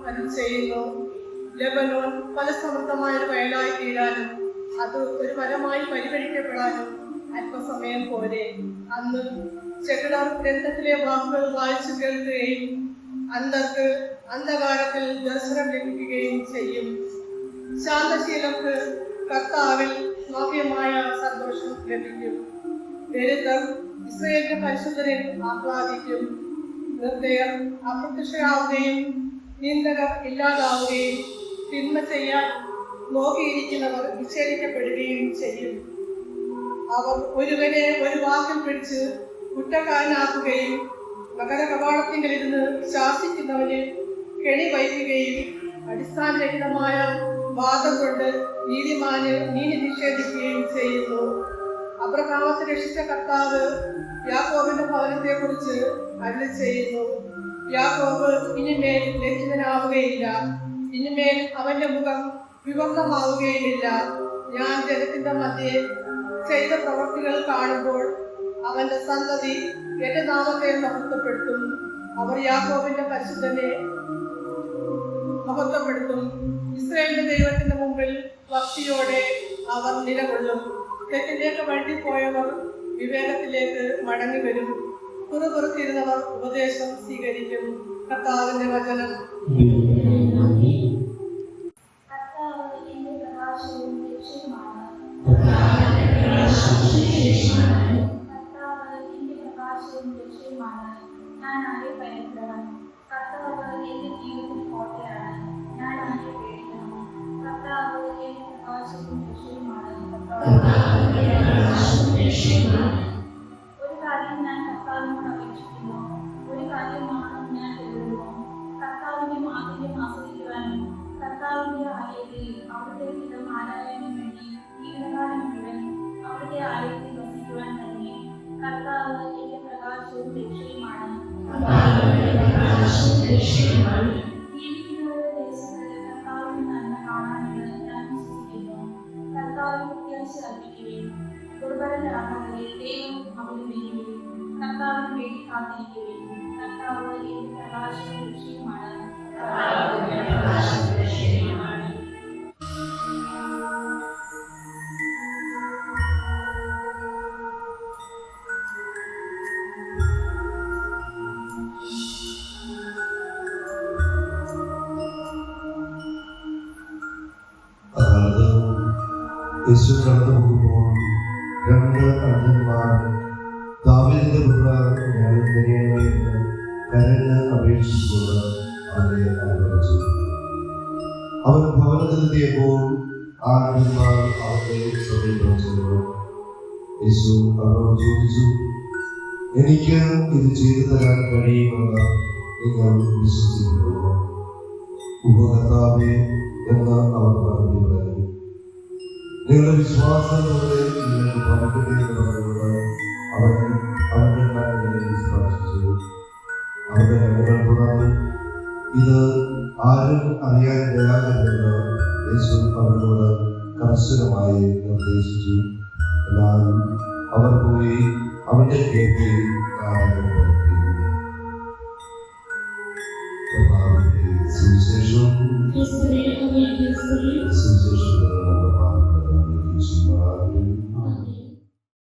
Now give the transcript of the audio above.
അരുൾ ചെയ്യുന്നു. ലെബനോൻ ഫലസമൃദ്ധമായ ഒരു വയലായി തീരാനും അത് ഒരു മരമായി പരിഗണിക്കപ്പെടാനും അല്പസമയം പോലെ. അന്ന് ചെകിടർ ഗ്രന്ഥത്തിലെ വാക്കുകൾ വായിച്ചു കേൾക്കുകയും അന്ധർക്ക് അന്ധകാരത്തിൽ ദർശനം ലഭിക്കുകയും ചെയ്യും. ശാന്തശീലർക്ക് കർത്താവിൽ നവ്യമായ സന്തോഷം ലഭിക്കും. ദരിദ്രർ ഇസ്രായേലിന്റെ പരിശുദ്ധരിൽ ആഹ്ലാദിക്കും. നിർദ്ദയർ അപ്രത്യക്ഷരാവുകയും നിന്ദകർ ഇല്ലാതാവുകയും തിന്മ ചെയ്യാൻ നോക്കിയിരിക്കുന്നവർ വിച്ഛേദിക്കപ്പെടുകയും ചെയ്യും. അവർ ഒരുവനെ ഒരു വാക്കിൽ പിടിച്ച് കുറ്റക്കാരനാക്കുകയും നഗര കവാടത്തിലിരുന്ന് ശാസിക്കുന്നവന് കെണി വയ്ക്കുകയും അടിസ്ഥാനരഹിതമായ വാദം കൊണ്ട് നീതിമാന് നീതി നിഷേധിക്കുകയും ചെയ്യുന്നു. അബ്രഹാമത്തെ രക്ഷിച്ച കർത്താവ് യാക്കോബിന്റെ ഭവനത്തെ കുറിച്ച് അരുളി ചെയ്യുന്നു. യാക്കോബ് ഇനിമേൽ ലജ്ജിതനാവുകയില്ല, ഇനിമേൽ അവന്റെ മുഖം വിവക്തമാവുകയുമില്ല. ഞാൻ ജനത്തിന്റെ മധ്യേ ചെയ്ത പ്രവൃത്തികൾ കാണുമ്പോൾ അവന്റെ സന്തതി എന്റെ നാമത്തെ മഹത്വപ്പെടുത്തും. അവർ യാക്കോബിന്റെ പരിശുദ്ധനെ മഹത്വപ്പെടുത്തും. ഇസ്രായേലിന്റെ ദൈവത്തിന്റെ മുമ്പിൽ ഭക്തിയോടെ അവർ നിലകൊള്ളും. തെറ്റിലേക്ക് വഴുതിപ്പോയവർ വിവേകത്തിലേക്ക് മടങ്ങി വരും. പുറത്തിരുന്നവർ ഉപദേശം സ്വീകരിക്കും. കർത്താവിന്റെ വചനം. ഞാൻ ആരെ ഭയപ്പെടണം? കർത്താവ് എന്റെ ജീവിതത്തിൽ കോട്ടയാണ്. ഞാൻ ആരെ പേടിക്കണം? കർത്താവ് എന്റെ പ്രകാശവും രക്ഷയുമാണ്. ഒരു കാര്യം ഞാൻ കർത്താവിനോട് അപേക്ഷിക്കുന്നു, ഒരു കാര്യമാണ് ഞാൻ എഴുതുന്നു. കർത്താവിന്റെ മാധുര്യം ആസ്വദിക്കുവാനും കർത്താവിന്റെ ആലയത്തിൽ അവിടുത്തെ ഹിതം ആരായാനും വേണ്ടി ജീവിതകാലം മുഴുവൻ അവിടുത്തെ ആലയത്തിൽ വസിക്കുവാൻ തന്നെ. കർത്താവ് എന്റെ പ്രകാശവും രക്ഷയുമാണ്. ജീവിക്കുന്നവരുടെ ദേശത്ത് കർത്താവിന്റെ നന്മ കാണാമെന്ന് ഞാൻ വിശ്വസിക്കുന്നു. കർത്താവിൽ പ്രത്യാശ അർപ്പിക്കുകയും ദുർബലരാകുന്നവരെ ദൈവം അവന് വേണ്ടിയും കർത്താവിന് വേണ്ടി കാത്തിരിക്കുകയും. കർത്താവ് എന്റെ പ്രകാശവും രക്ഷയുമാണ്. യേശു കടന്നു പോകുമ്പോൾ രണ്ട് അന്ധന്മാർ ദാവീദിന്റെ പുത്ര ന്യായം തരയണമേ എന്ന് കരഞ്ഞ് അപേക്ഷിച്ചുകൊണ്ട് അവരെ അനുവദിച്ചു. അവൻ ഭവനത്തിലെത്തിയപ്പോൾ ആ അന്ധന്മാർ അവരുടെ സമീപിച്ചു. യേശു അവരോട് ചോദിച്ചു, എനിക്ക് ഇത് ചെയ്തു തരാൻ കഴിയുമെന്ന് നിങ്ങൾ വിശ്വസിക്കുന്നു? ഉപകർത്താവേ എന്ന് അവർ പറഞ്ഞു പറഞ്ഞു. നിങ്ങളുടെ വിശ്വാസത്തോടെ നിങ്ങൾക്ക് ഭവിക്കട്ടെ എന്ന് പറഞ്ഞുകൊണ്ട് അവന്റെ കണ്ണുകളിൽ സ്പർശിച്ചു. അവരുടെ കണ്ണുകൾ തുറന്നു. ഇത് ആരും അറിയാൻ ദയാകരുതെന്ന് യേശു അവരോട് കർശനമായി നിർദ്ദേശിച്ചു. എന്നാൽ അവർ പോയി അവന്റെ കേൾവിയിൽ